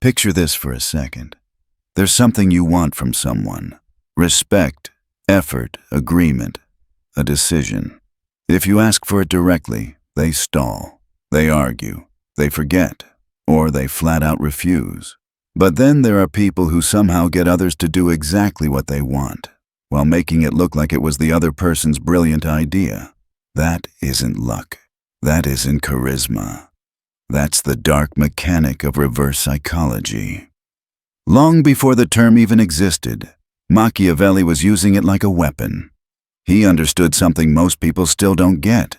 Picture this for a second. There's something you want from someone. Respect, effort, agreement, a decision. If you ask for it directly, they stall, they argue, they forget, or they flat out refuse. But then there are people who somehow get others to do exactly what they want, while making it look like it was the other person's brilliant idea. That isn't luck. That isn't charisma. That's the dark mechanic of reverse psychology. Long before the term even existed, Machiavelli was using it like a weapon. He understood something most people still don't get.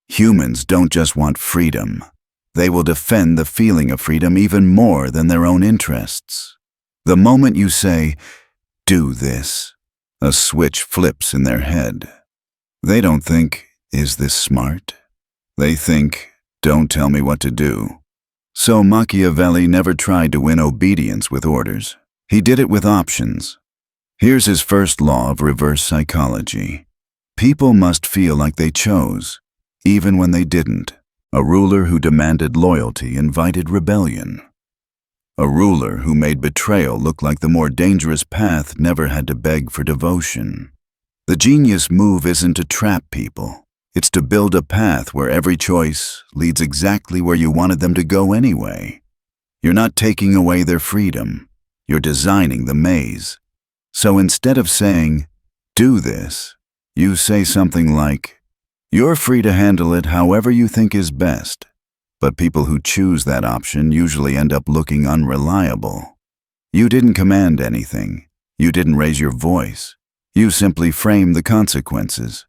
Humans don't just want freedom. They will defend the feeling of freedom even more than their own interests. The moment you say, "Do this," a switch flips in their head. They don't think, "Is this smart?" They think, "Don't tell me what to do." So Machiavelli never tried to win obedience with orders. He did it with options. Here's his first law of reverse psychology. People must feel like they chose, even when they didn't. A ruler who demanded loyalty invited rebellion. A ruler who made betrayal look like the more dangerous path never had to beg for devotion. The genius move isn't to trap people. It's to build a path where every choice leads exactly where you wanted them to go anyway. You're not taking away their freedom. You're designing the maze. So instead of saying, "Do this," you say something like, "You're free to handle it however you think is best." But people who choose that option usually end up looking unreliable. You didn't command anything. You didn't raise your voice. You simply frame the consequences.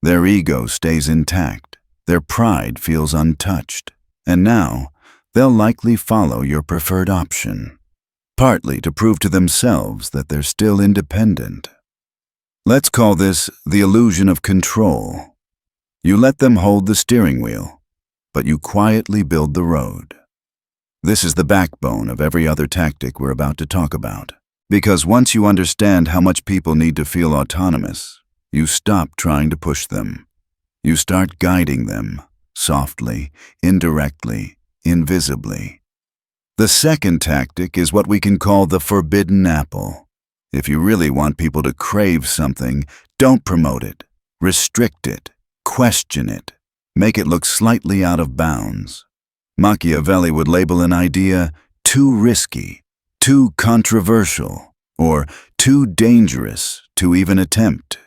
Their ego stays intact. Their pride feels untouched. And now, they'll likely follow your preferred option, partly to prove to themselves that they're still independent. Let's call this the illusion of control. You let them hold the steering wheel, but you quietly build the road. This is the backbone of every other tactic we're about to talk about. Because once you understand how much people need to feel autonomous, you stop trying to push them. You start guiding them, softly, indirectly, invisibly. The second tactic is what we can call the forbidden apple. If you really want people to crave something, don't promote it, restrict it, question it, make it look slightly out of bounds. Machiavelli would label an idea too risky, too controversial, or too dangerous to even attempt.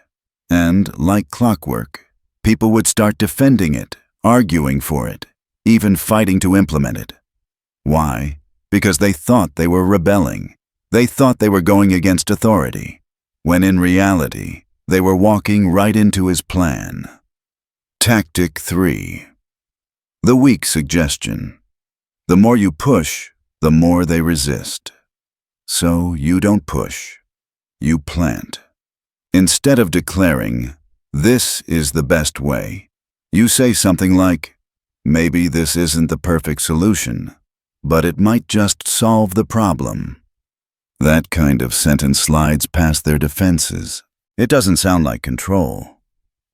And, like clockwork, people would start defending it, arguing for it, even fighting to implement it. Why? Because they thought they were rebelling. They thought they were going against authority, when in reality, they were walking right into his plan. Tactic 3. The weak suggestion. The more you push, the more they resist. So you don't push. You plant. Instead of declaring, "This is the best way," you say something like, "Maybe this isn't the perfect solution, but it might just solve the problem." That kind of sentence slides past their defenses. It doesn't sound like control.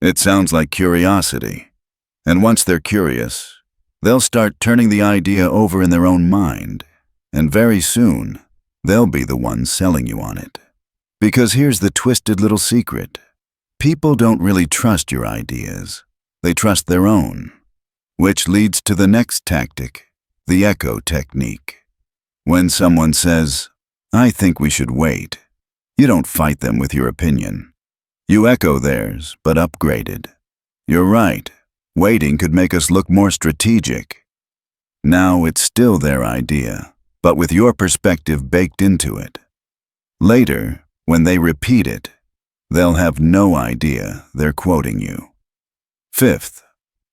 It sounds like curiosity. And once they're curious, they'll start turning the idea over in their own mind. And very soon, they'll be the ones selling you on it. Because here's the twisted little secret. People don't really trust your ideas. They trust their own. Which leads to the next tactic, the echo technique. When someone says, "I think we should wait," you don't fight them with your opinion. You echo theirs, but upgraded. "You're right. Waiting could make us look more strategic." Now it's still their idea, but with your perspective baked into it. Later, when they repeat it, they'll have no idea they're quoting you. Fifth,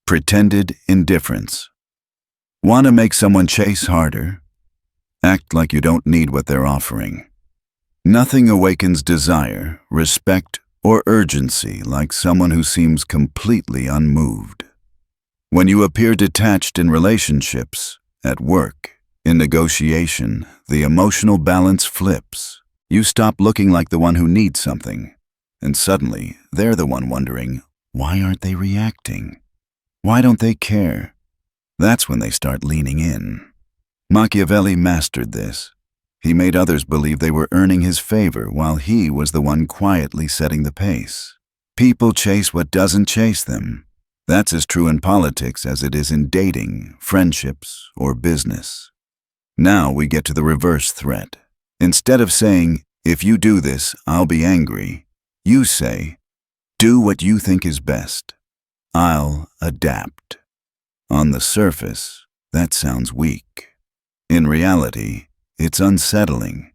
pretended indifference. Want to make someone chase harder? Act like you don't need what they're offering. Nothing awakens desire, respect, or urgency like someone who seems completely unmoved. When you appear detached in relationships, at work, in negotiation, the emotional balance flips. You stop looking like the one who needs something, and suddenly they're the one wondering, why aren't they reacting? Why don't they care? That's when they start leaning in. Machiavelli mastered this. He made others believe they were earning his favor while he was the one quietly setting the pace. People chase what doesn't chase them. That's as true in politics as it is in dating, friendships, or business. Now we get to the reverse threat. Instead of saying, "If you do this, I'll be angry," you say, "Do what you think is best. I'll adapt." On the surface, that sounds weak. In reality, it's unsettling,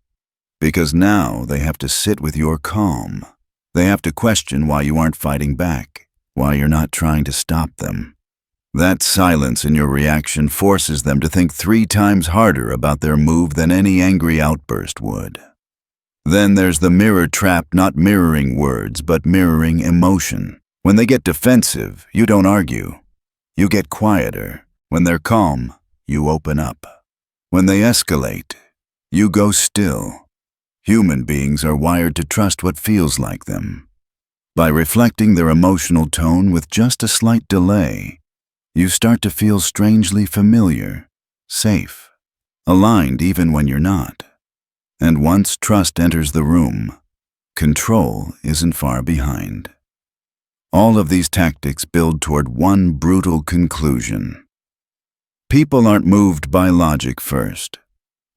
because now they have to sit with your calm. They have to question why you aren't fighting back, why you're not trying to stop them. That silence in your reaction forces them to think 3 times harder about their move than any angry outburst would. Then there's the mirror trap, not mirroring words, but mirroring emotion. When they get defensive, you don't argue. You get quieter. When they're calm, you open up. When they escalate, you go still. Human beings are wired to trust what feels like them. By reflecting their emotional tone with just a slight delay, you start to feel strangely familiar, safe, aligned even when you're not. And once trust enters the room, control isn't far behind. All of these tactics build toward one brutal conclusion. People aren't moved by logic first.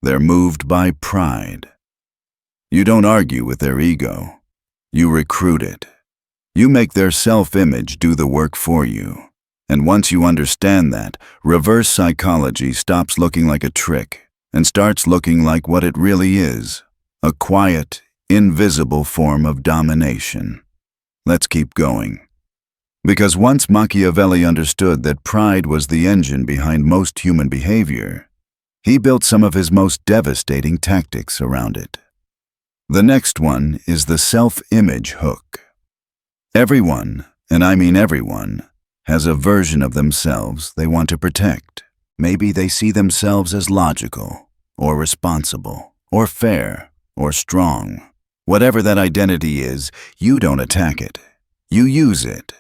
They're moved by pride. You don't argue with their ego. You recruit it. You make their self-image do the work for you. And once you understand that, reverse psychology stops looking like a trick and starts looking like what it really is, a quiet, invisible form of domination. Let's keep going. Because once Machiavelli understood that pride was the engine behind most human behavior, he built some of his most devastating tactics around it. The next one is the self-image hook. Everyone, and I mean everyone, has a version of themselves they want to protect. Maybe they see themselves as logical, or responsible, or fair, or strong. Whatever that identity is, you don't attack it. You use it.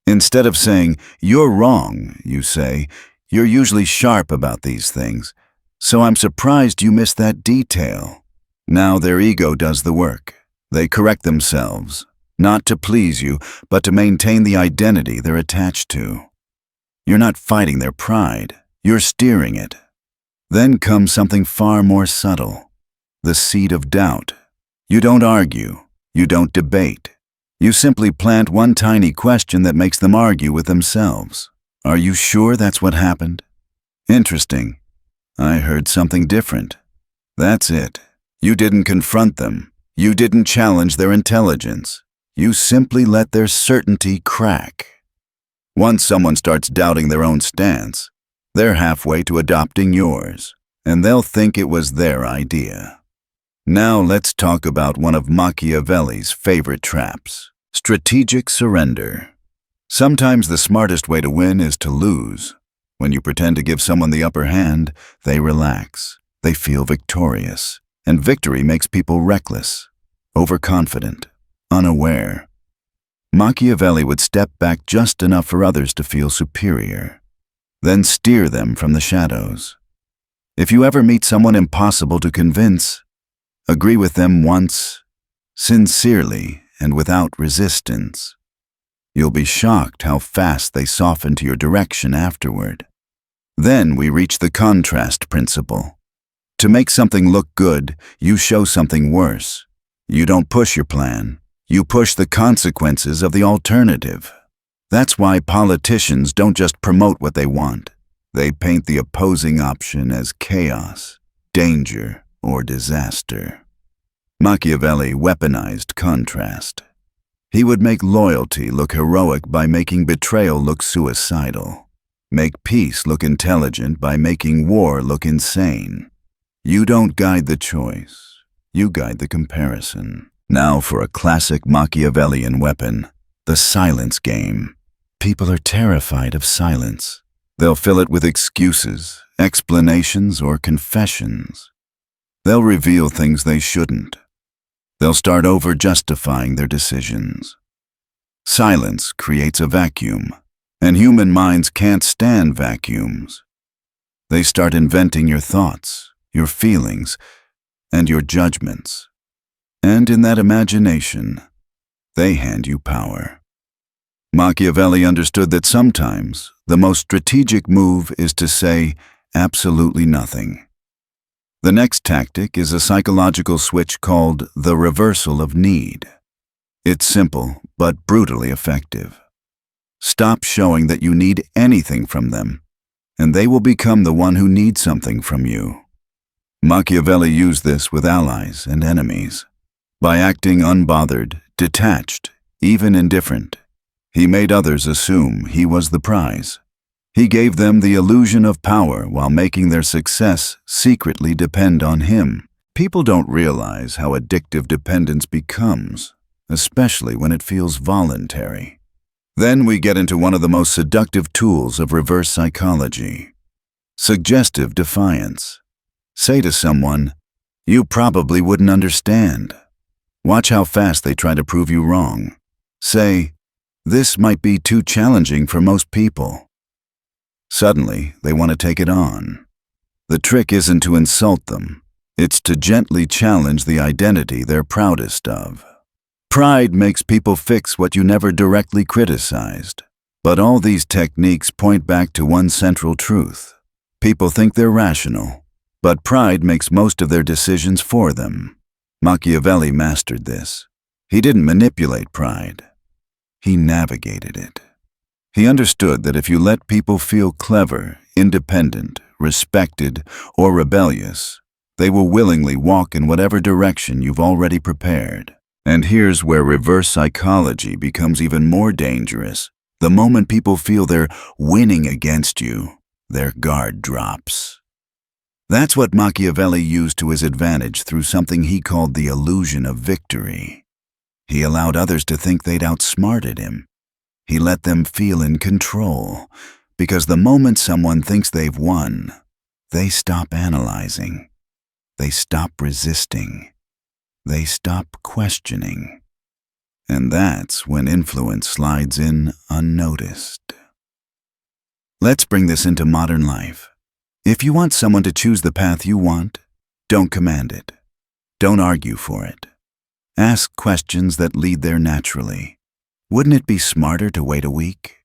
Instead of saying, "You're wrong," you say, "You're usually sharp about these things, so I'm surprised you missed that detail." Now their ego does the work. They correct themselves, not to please you, but to maintain the identity they're attached to. You're not fighting their pride, you're steering it. Then comes something far more subtle, the seed of doubt. You don't argue, you don't debate. You simply plant one tiny question that makes them argue with themselves. Are you sure that's what happened? Interesting. I heard something different. That's it. You didn't confront them. You didn't challenge their intelligence. You simply let their certainty crack. Once someone starts doubting their own stance, they're halfway to adopting yours, and they'll think it was their idea. Now let's talk about one of Machiavelli's favorite traps, strategic surrender. Sometimes the smartest way to win is to lose. When you pretend to give someone the upper hand, they relax, they feel victorious, and victory makes people reckless, overconfident, unaware. Machiavelli would step back just enough for others to feel superior, then steer them from the shadows. If you ever meet someone impossible to convince, agree with them once, sincerely and without resistance. You'll be shocked how fast they soften to your direction afterward. Then we reach the contrast principle. To make something look good, you show something worse. You don't push your plan. You push the consequences of the alternative. That's why politicians don't just promote what they want. They paint the opposing option as chaos, danger, or disaster. Machiavelli weaponized contrast. He would make loyalty look heroic by making betrayal look suicidal. Make peace look intelligent by making war look insane. You don't guide the choice, you guide the comparison. Now for a classic Machiavellian weapon, the silence game. People are terrified of silence. They'll fill it with excuses, explanations, or confessions. They'll reveal things they shouldn't. They'll start over-justifying their decisions. Silence creates a vacuum, and human minds can't stand vacuums. They start inventing your thoughts, your feelings, and your judgments. And in that imagination, they hand you power. Machiavelli understood that sometimes the most strategic move is to say absolutely nothing. The next tactic is a psychological switch called the reversal of need. It's simple, but brutally effective. Stop showing that you need anything from them, and they will become the one who needs something from you. Machiavelli used this with allies and enemies. By acting unbothered, detached, even indifferent, he made others assume he was the prize. He gave them the illusion of power while making their success secretly depend on him. People don't realize how addictive dependence becomes, especially when it feels voluntary. Then we get into one of the most seductive tools of reverse psychology: suggestive defiance. Say to someone, "You probably wouldn't understand." Watch how fast they try to prove you wrong. Say, "This might be too challenging for most people." Suddenly, they want to take it on. The trick isn't to insult them. It's to gently challenge the identity they're proudest of. Pride makes people fix what you never directly criticized. But all these techniques point back to one central truth. People think they're rational, but pride makes most of their decisions for them. Machiavelli mastered this. He didn't manipulate pride. He navigated it. He understood that if you let people feel clever, independent, respected, or rebellious, they will willingly walk in whatever direction you've already prepared. And here's where reverse psychology becomes even more dangerous. The moment people feel they're winning against you, their guard drops. That's what Machiavelli used to his advantage through something he called the illusion of victory. He allowed others to think they'd outsmarted him. He let them feel in control, because the moment someone thinks they've won, they stop analyzing. They stop resisting. They stop questioning. And that's when influence slides in unnoticed. Let's bring this into modern life. If you want someone to choose the path you want, don't command it. Don't argue for it. Ask questions that lead there naturally. Wouldn't it be smarter to wait a week?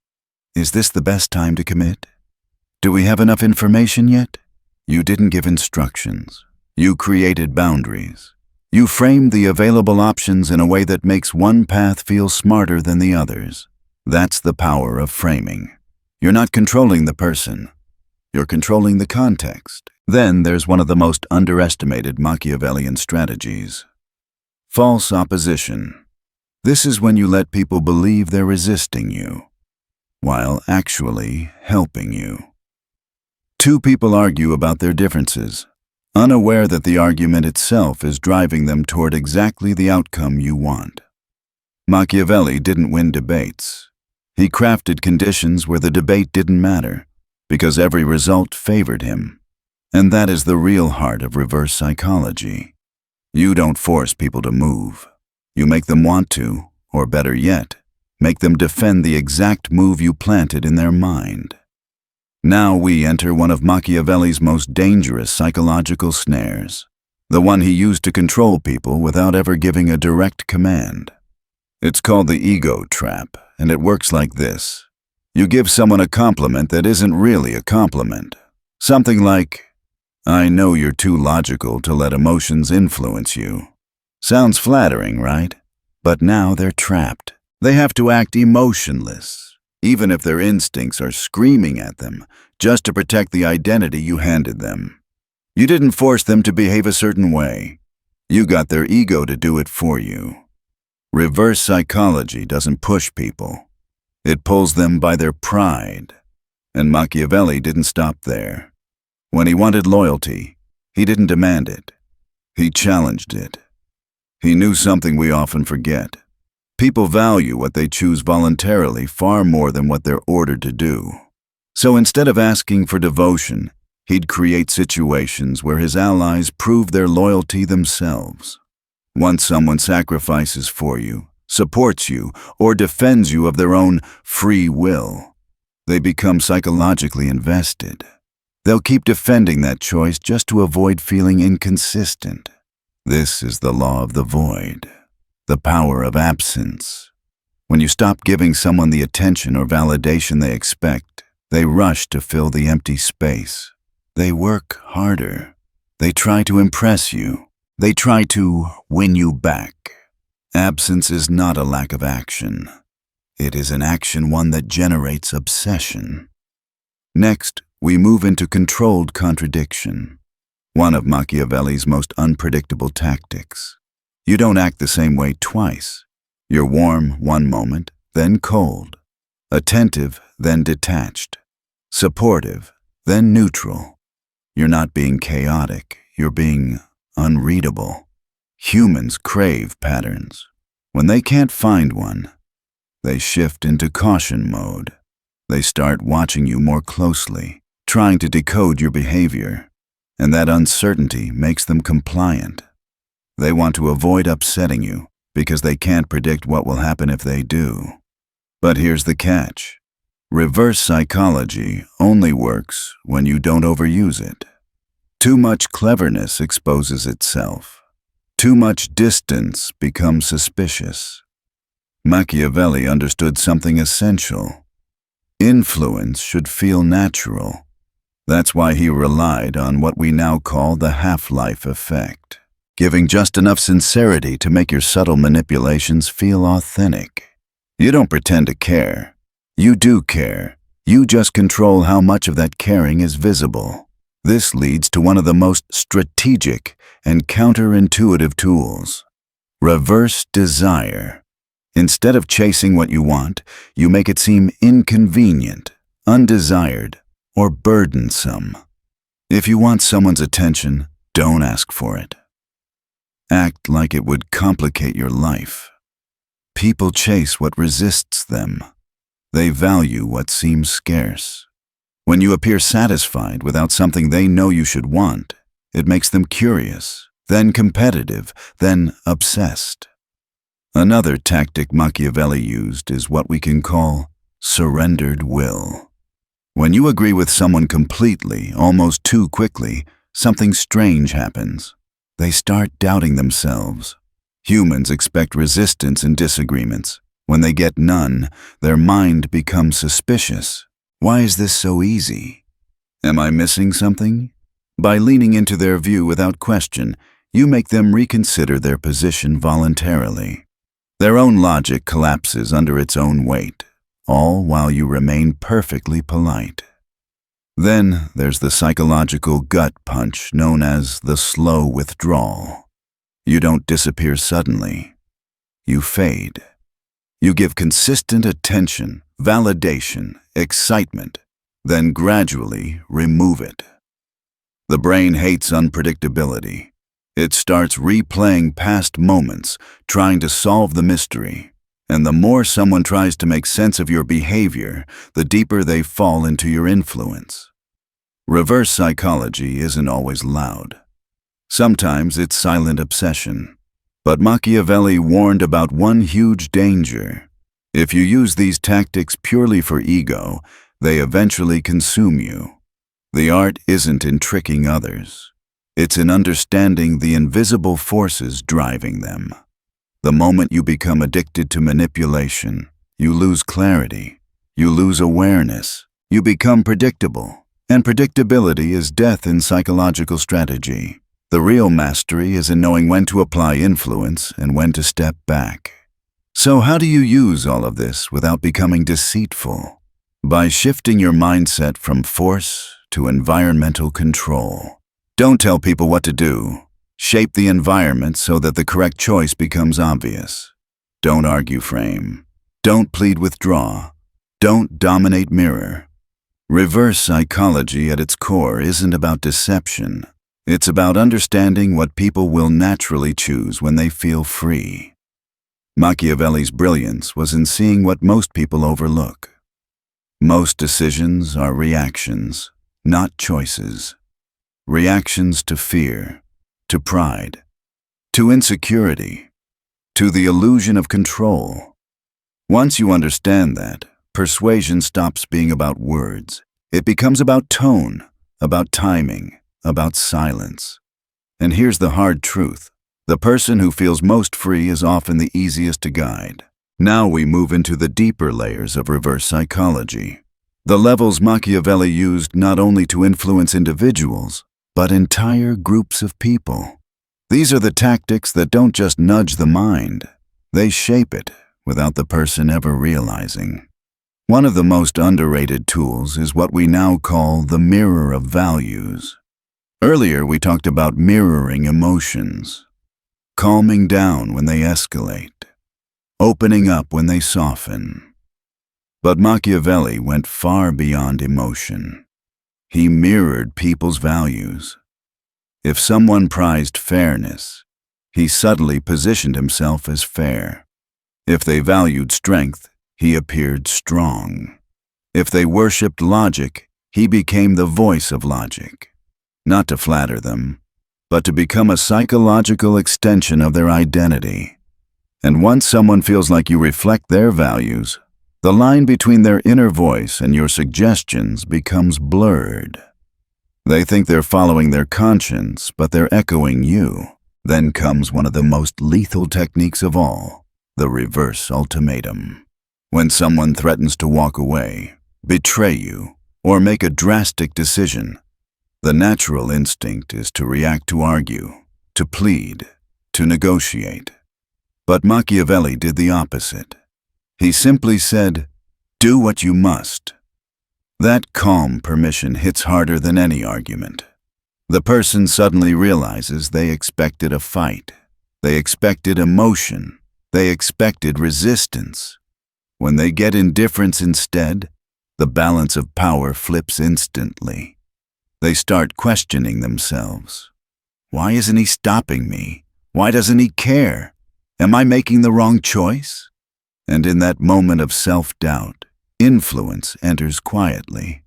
Is this the best time to commit? Do we have enough information yet? You didn't give instructions. You created boundaries. You framed the available options in a way that makes one path feel smarter than the others. That's the power of framing. You're not controlling the person. You're controlling the context. Then there's one of the most underestimated Machiavellian strategies: false opposition. This is when you let people believe they're resisting you, while actually helping you. Two people argue about their differences, unaware that the argument itself is driving them toward exactly the outcome you want. Machiavelli didn't win debates. He crafted conditions where the debate didn't matter, because every result favored him. And that is the real heart of reverse psychology. You don't force people to move. You make them want to, or better yet, make them defend the exact move you planted in their mind. Now we enter one of Machiavelli's most dangerous psychological snares, the one he used to control people without ever giving a direct command. It's called the ego trap, and it works like this. You give someone a compliment that isn't really a compliment. Something like, "I know you're too logical to let emotions influence you." Sounds flattering, right? But now they're trapped. They have to act emotionless, even if their instincts are screaming at them, just to protect the identity you handed them. You didn't force them to behave a certain way. You got their ego to do it for you. Reverse psychology doesn't push people. It pulls them by their pride. And Machiavelli didn't stop there. When he wanted loyalty, he didn't demand it. He challenged it. He knew something we often forget. People value what they choose voluntarily far more than what they're ordered to do. So instead of asking for devotion, he'd create situations where his allies prove their loyalty themselves. Once someone sacrifices for you, supports you, or defends you of their own free will, they become psychologically invested. They'll keep defending that choice just to avoid feeling inconsistent. This is the law of the void, the power of absence. When you stop giving someone the attention or validation they expect, they rush to fill the empty space. They work harder. They try to impress you. They try to win you back. Absence is not a lack of action. It is an action one that generates obsession. Next, we move into controlled contradiction, one of Machiavelli's most unpredictable tactics. You don't act the same way twice. You're warm one moment, then cold. Attentive, then detached. Supportive, then neutral. You're not being chaotic, you're being unreadable. Humans crave patterns. When they can't find one, they shift into caution mode. They start watching you more closely, trying to decode your behavior, and that uncertainty makes them compliant. They want to avoid upsetting you because they can't predict what will happen if they do. But here's the catch. Reverse psychology only works when you don't overuse it. Too much cleverness exposes itself. Too much distance becomes suspicious. Machiavelli understood something essential. Influence should feel natural. That's why he relied on what we now call the half-life effect, giving just enough sincerity to make your subtle manipulations feel authentic. You don't pretend to care. You do care. You just control how much of that caring is visible. This leads to one of the most strategic and counterintuitive tools: reverse desire. Instead of chasing what you want, you make it seem inconvenient, undesired, or burdensome. If you want someone's attention, don't ask for it. Act like it would complicate your life. People chase what resists them. They value what seems scarce. When you appear satisfied without something they know you should want, it makes them curious, then competitive, then obsessed. Another tactic Machiavelli used is what we can call surrendered will. When you agree with someone completely, almost too quickly, something strange happens. They start doubting themselves. Humans expect resistance in disagreements. When they get none, their mind becomes suspicious. Why is this so easy? Am I missing something? By leaning into their view without question, you make them reconsider their position voluntarily. Their own logic collapses under its own weight, all while you remain perfectly polite. Then there's the psychological gut punch known as the slow withdrawal. You don't disappear suddenly. You fade. You give consistent attention, validation, excitement, then gradually remove it. The brain hates unpredictability. It starts replaying past moments, trying to solve the mystery. And the more someone tries to make sense of your behavior, the deeper they fall into your influence. Reverse psychology isn't always loud. Sometimes it's silent obsession. But Machiavelli warned about one huge danger. If you use these tactics purely for ego, they eventually consume you. The art isn't in tricking others. It's in understanding the invisible forces driving them. The moment you become addicted to manipulation, you lose clarity, you lose awareness, you become predictable. And predictability is death in psychological strategy. The real mastery is in knowing when to apply influence and when to step back. So how do you use all of this without becoming deceitful? By shifting your mindset from force to environmental control. Don't tell people what to do. Shape the environment so that the correct choice becomes obvious. Don't argue frame. Don't plead withdraw. Don't dominate mirror. Reverse psychology at its core isn't about deception. It's about understanding what people will naturally choose when they feel free. Machiavelli's brilliance was in seeing what most people overlook. Most decisions are reactions, not choices. Reactions to fear, to pride, to insecurity, to the illusion of control. Once you understand that, persuasion stops being about words. It becomes about tone, about timing, about silence. And here's the hard truth. The person who feels most free is often the easiest to guide. Now we move into the deeper layers of reverse psychology. The levels Machiavelli used not only to influence individuals, but entire groups of people. These are the tactics that don't just nudge the mind, they shape it without the person ever realizing. One of the most underrated tools is what we now call the mirror of values. Earlier we talked about mirroring emotions, calming down when they escalate, opening up when they soften. But Machiavelli went far beyond emotion. He mirrored people's values. If someone prized fairness, he subtly positioned himself as fair. If they valued strength, he appeared strong. If they worshipped logic, he became the voice of logic. Not to flatter them, but to become a psychological extension of their identity. And once someone feels like you reflect their values, the line between their inner voice and your suggestions becomes blurred. They think they're following their conscience, but they're echoing you. Then comes one of the most lethal techniques of all, the reverse ultimatum. When someone threatens to walk away, betray you, or make a drastic decision, the natural instinct is to react, to argue, to plead, to negotiate. But Machiavelli did the opposite. He simply said, "Do what you must." That calm permission hits harder than any argument. The person suddenly realizes they expected a fight. They expected emotion. They expected resistance. When they get indifference instead, the balance of power flips instantly. They start questioning themselves. Why isn't he stopping me? Why doesn't he care? Am I making the wrong choice? And in that moment of self-doubt, influence enters quietly.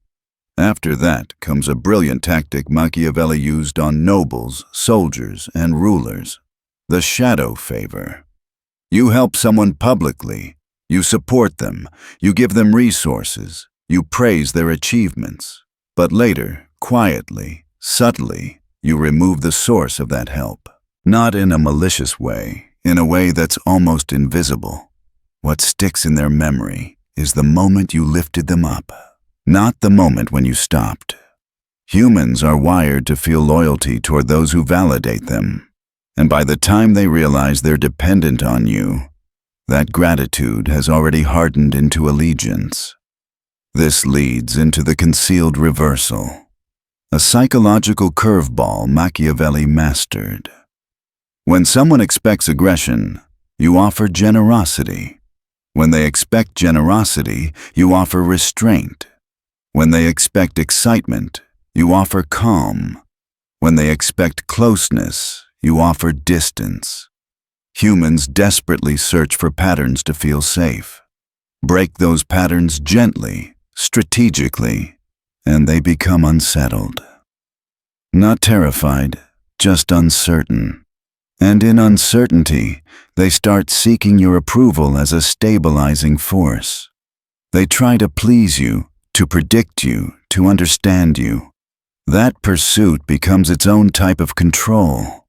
After that comes a brilliant tactic Machiavelli used on nobles, soldiers, and rulers: the shadow favor. You help someone publicly, you support them, you give them resources, you praise their achievements. But later, quietly, subtly, you remove the source of that help. Not in a malicious way, in a way that's almost invisible. What sticks in their memory is the moment you lifted them up, not the moment when you stopped. Humans are wired to feel loyalty toward those who validate them, and by the time they realize they're dependent on you, that gratitude has already hardened into allegiance. This leads into the concealed reversal, a psychological curveball Machiavelli mastered. When someone expects aggression, you offer generosity. When they expect generosity, you offer restraint. When they expect excitement, you offer calm. When they expect closeness, you offer distance. Humans desperately search for patterns to feel safe. Break those patterns gently, strategically, and they become unsettled. Not terrified, just uncertain. And in uncertainty, they start seeking your approval as a stabilizing force. They try to please you, to predict you, to understand you. That pursuit becomes its own type of control.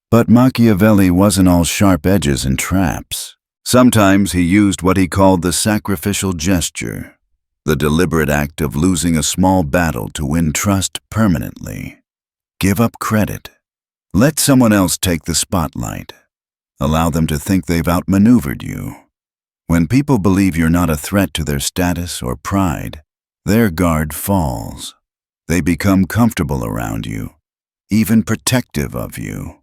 But Machiavelli wasn't all sharp edges and traps. Sometimes he used what he called the sacrificial gesture, the deliberate act of losing a small battle to win trust permanently. Give up credit. Let someone else take the spotlight. Allow them to think they've outmaneuvered you. When people believe you're not a threat to their status or pride, their guard falls. They become comfortable around you, even protective of you.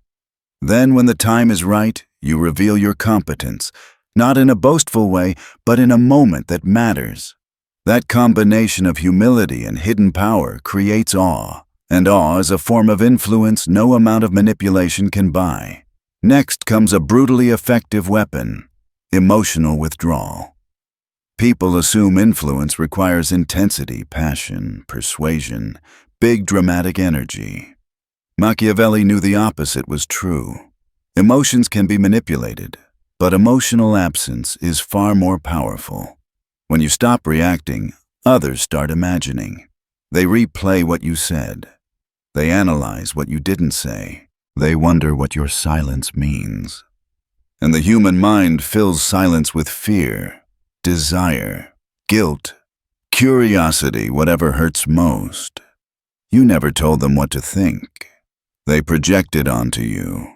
Then when the time is right, you reveal your competence, not in a boastful way, but in a moment that matters. That combination of humility and hidden power creates awe. And awe is a form of influence no amount of manipulation can buy. Next comes a brutally effective weapon: emotional withdrawal. People assume influence requires intensity, passion, persuasion, big dramatic energy. Machiavelli knew the opposite was true. Emotions can be manipulated, but emotional absence is far more powerful. When you stop reacting, others start imagining. They replay what you said. They analyze what you didn't say. They wonder what your silence means. And the human mind fills silence with fear, desire, guilt, curiosity, whatever hurts most. You never told them what to think. They project it onto you.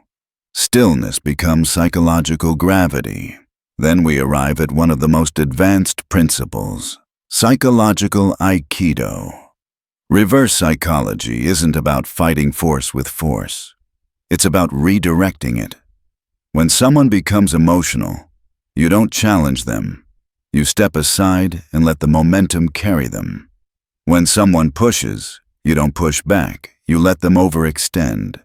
Stillness becomes psychological gravity. Then we arrive at one of the most advanced principles, psychological Aikido. Reverse psychology isn't about fighting force with force. It's about redirecting it. When someone becomes emotional, you don't challenge them. You step aside and let the momentum carry them. When someone pushes, you don't push back. You let them overextend.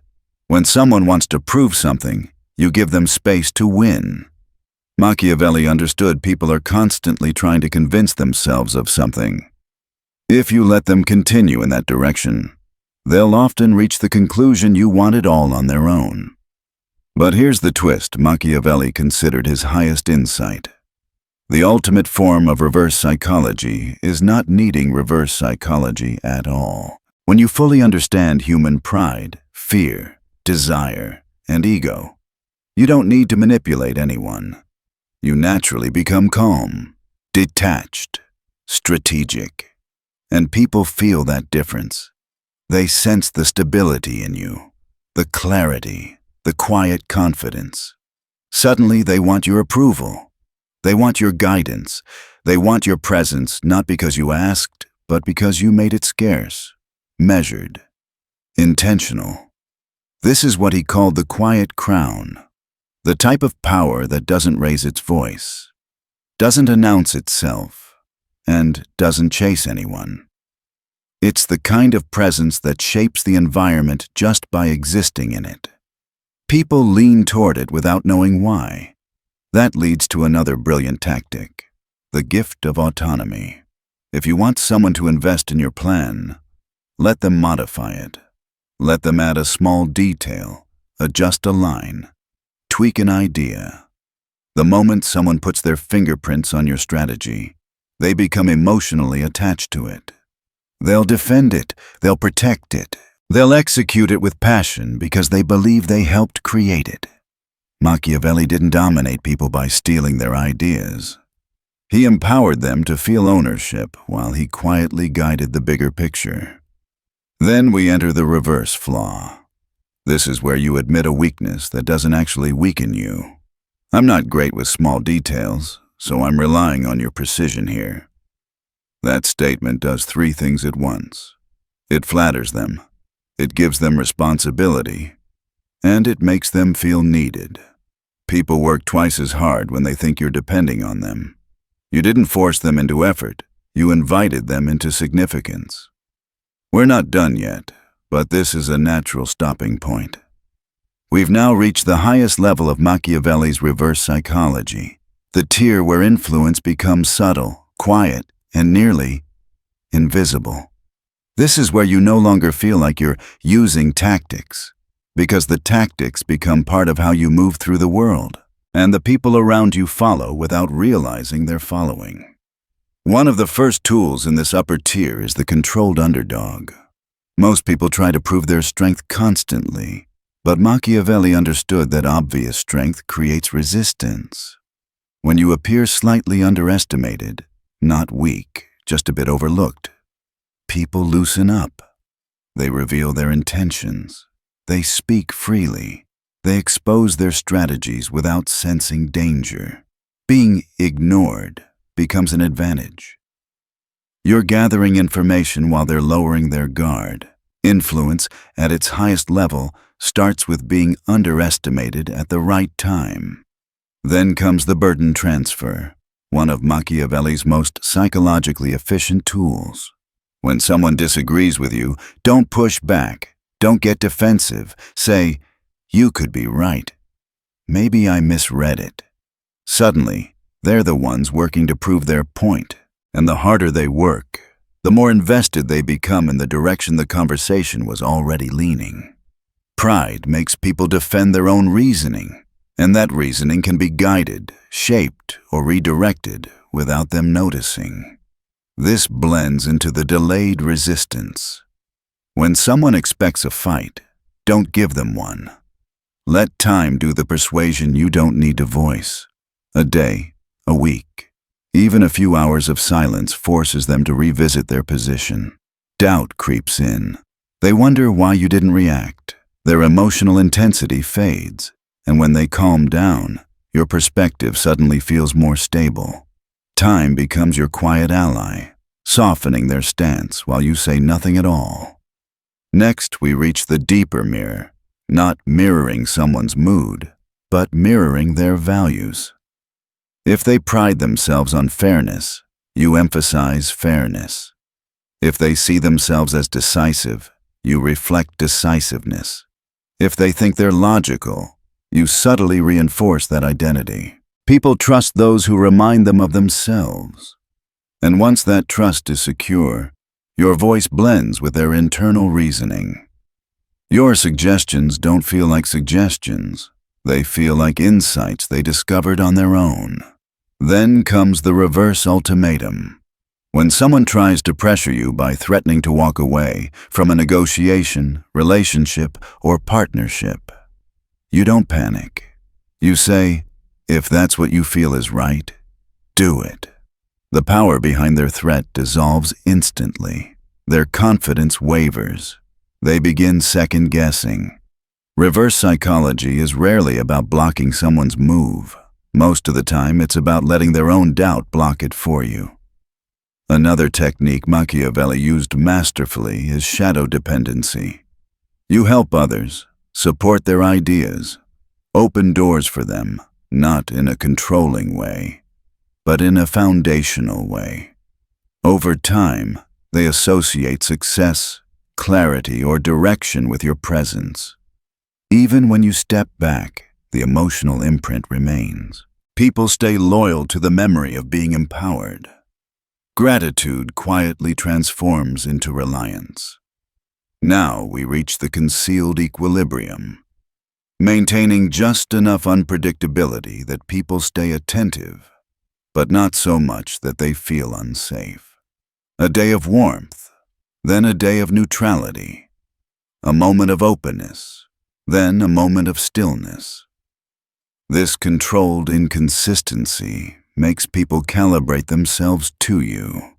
When someone wants to prove something, you give them space to win. Machiavelli understood people are constantly trying to convince themselves of something. If you let them continue in that direction, they'll often reach the conclusion you want it all on their own. But here's the twist Machiavelli considered his highest insight. The ultimate form of reverse psychology is not needing reverse psychology at all. When you fully understand human pride, fear, desire, and ego, you don't need to manipulate anyone. You naturally become calm, detached, strategic. And people feel that difference. They sense the stability in you, the clarity, the quiet confidence. Suddenly they want your approval. They want your guidance. They want your presence not because you asked, but because you made it scarce, measured, intentional. This is what he called the quiet crown, the type of power that doesn't raise its voice, doesn't announce itself, and doesn't chase anyone. It's the kind of presence that shapes the environment just by existing in it. People lean toward it without knowing why. That leads to another brilliant tactic, the gift of autonomy. If you want someone to invest in your plan, let them modify it. Let them add a small detail, adjust a line, tweak an idea. The moment someone puts their fingerprints on your strategy, they become emotionally attached to it. They'll defend it, they'll protect it, they'll execute it with passion because they believe they helped create it. Machiavelli didn't dominate people by stealing their ideas. He empowered them to feel ownership while he quietly guided the bigger picture. Then we enter the reverse flaw. This is where you admit a weakness that doesn't actually weaken you. I'm not great with small details, so I'm relying on your precision here. That statement does three things at once. It flatters them, it gives them responsibility, and it makes them feel needed. People work twice as hard when they think you're depending on them. You didn't force them into effort, you invited them into significance. We're not done yet, but this is a natural stopping point. We've now reached the highest level of Machiavelli's reverse psychology, the tier where influence becomes subtle, quiet, and nearly invisible. This is where you no longer feel like you're using tactics, because the tactics become part of how you move through the world, and the people around you follow without realizing they're following. One of the first tools in this upper tier is the controlled underdog. Most people try to prove their strength constantly, but Machiavelli understood that obvious strength creates resistance. When you appear slightly underestimated, not weak, just a bit overlooked, people loosen up. They reveal their intentions. They speak freely. They expose their strategies without sensing danger. Being ignored becomes an advantage. You're gathering information while they're lowering their guard. Influence, at its highest level, starts with being underestimated at the right time. Then comes the burden transfer, one of Machiavelli's most psychologically efficient tools. When someone disagrees with you, don't push back. Don't get defensive. Say, "You could be right. Maybe I misread it." Suddenly, they're the ones working to prove their point, and the harder they work, the more invested they become in the direction the conversation was already leaning. Pride makes people defend their own reasoning, and that reasoning can be guided, shaped, or redirected without them noticing. This blends into the delayed resistance. When someone expects a fight, don't give them one. Let time do the persuasion you don't need to voice. A day, a week, even a few hours of silence forces them to revisit their position. Doubt creeps in. They wonder why you didn't react. Their emotional intensity fades, and when they calm down, your perspective suddenly feels more stable. Time becomes your quiet ally, softening their stance while you say nothing at all. Next, we reach the deeper mirror, not mirroring someone's mood, but mirroring their values. If they pride themselves on fairness, you emphasize fairness. If they see themselves as decisive, you reflect decisiveness. If they think they're logical, you subtly reinforce that identity. People trust those who remind them of themselves. And once that trust is secure, your voice blends with their internal reasoning. Your suggestions don't feel like suggestions. They feel like insights they discovered on their own. Then comes the reverse ultimatum. When someone tries to pressure you by threatening to walk away from a negotiation, relationship, or partnership, you don't panic. You say, if that's what you feel is right, do it. The power behind their threat dissolves instantly. Their confidence wavers. They begin second-guessing. Reverse psychology is rarely about blocking someone's move. Most of the time, it's about letting their own doubt block it for you. Another technique Machiavelli used masterfully is shadow dependency. You help others, support their ideas, open doors for them, not in a controlling way, but in a foundational way. Over time, they associate success, clarity, or direction with your presence. Even when you step back, the emotional imprint remains. People stay loyal to the memory of being empowered. Gratitude quietly transforms into reliance. Now we reach the concealed equilibrium, maintaining just enough unpredictability that people stay attentive, but not so much that they feel unsafe. A day of warmth, then a day of neutrality, a moment of openness, then a moment of stillness. This controlled inconsistency makes people calibrate themselves to you.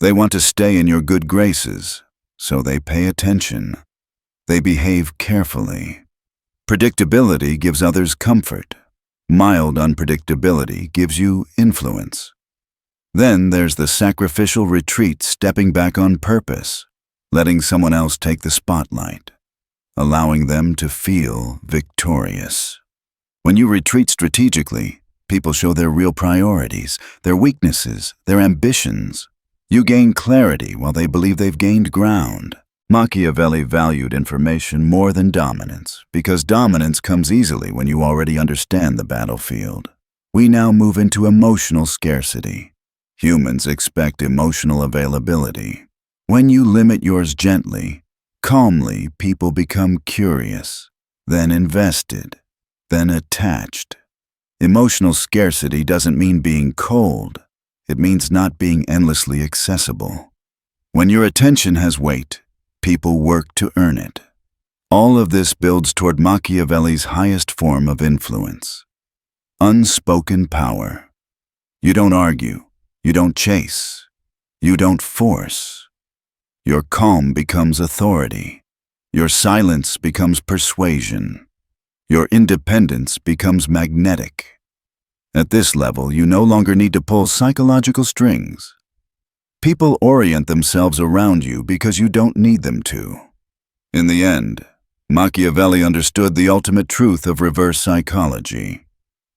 They want to stay in your good graces, so they pay attention. They behave carefully. Predictability gives others comfort. Mild unpredictability gives you influence. Then there's the sacrificial retreat, stepping back on purpose, letting someone else take the spotlight, allowing them to feel victorious. When you retreat strategically, people show their real priorities, their weaknesses, their ambitions. You gain clarity while they believe they've gained ground. Machiavelli valued information more than dominance, because dominance comes easily when you already understand the battlefield. We now move into emotional scarcity. Humans expect emotional availability. When you limit yours gently, calmly, people become curious, then invested, then attached. Emotional scarcity doesn't mean being cold. It means not being endlessly accessible. When your attention has weight, people work to earn it. All of this builds toward Machiavelli's highest form of influence: unspoken power. You don't argue. You don't chase. You don't force. Your calm becomes authority. Your silence becomes persuasion. Your independence becomes magnetic. At this level, you no longer need to pull psychological strings. People orient themselves around you because you don't need them to. In the end, Machiavelli understood the ultimate truth of reverse psychology.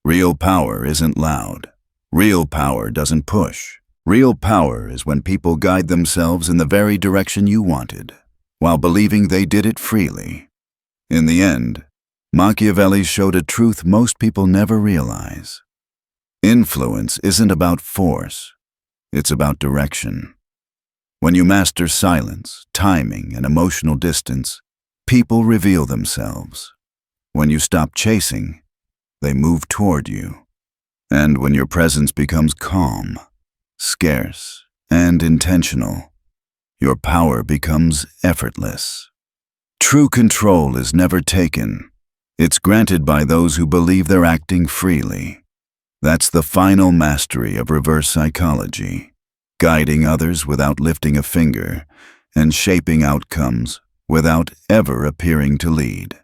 Real power isn't loud. Real power doesn't push. Real power is when people guide themselves in the very direction you wanted, while believing they did it freely. In the end, Machiavelli showed a truth most people never realize. Influence isn't about force, it's about direction. When you master silence, timing, and emotional distance, people reveal themselves. When you stop chasing, they move toward you. And when your presence becomes calm, scarce, and intentional, your power becomes effortless. True control is never taken, It's granted by those who believe they're acting freely. That's the final mastery of reverse psychology, guiding others without lifting a finger and shaping outcomes without ever appearing to lead.